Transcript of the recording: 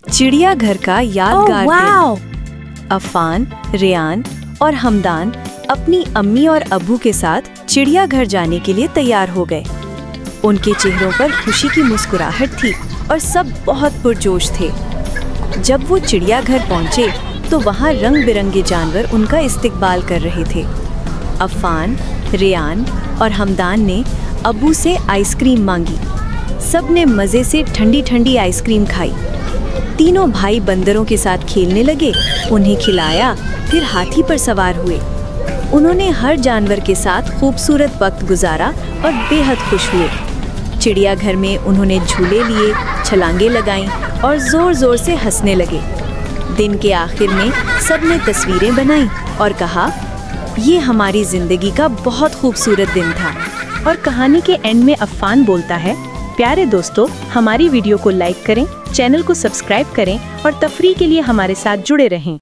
चिड़ियाघर का यादगार दिन। अफान, रेयान और हमदान अपनी अम्मी और अब्बू के साथ चिड़ियाघर जाने के लिए तैयार हो गए। उनके चेहरों पर खुशी की मुस्कुराहट थी और सब बहुत पुरजोश थे। जब वो चिड़ियाघर पहुंचे तो वहाँ रंग बिरंगे जानवर उनका इस्तकबाल कर रहे थे। अफान, रेयान और हमदान ने अब्बू से आइसक्रीम मांगी। सब ने मज़े से ठंडी ठंडी आइसक्रीम खाई। तीनों भाई बंदरों के साथ खेलने लगे, उन्हें खिलाया, फिर हाथी पर सवार हुए। उन्होंने हर जानवर के साथ खूबसूरत वक्त गुजारा और बेहद खुश हुए। चिड़ियाघर में उन्होंने झूले लिए, छलांगे लगाईं और जोर जोर से हंसने लगे। दिन के आखिर में सब ने तस्वीरें बनाईं और कहा, ये हमारी जिंदगी का बहुत खूबसूरत दिन था। और कहानी के एंड में अफान बोलता है, प्यारे दोस्तों, हमारी वीडियो को लाइक करें, चैनल को सब्सक्राइब करें और तफरीह के लिए हमारे साथ जुड़े रहें।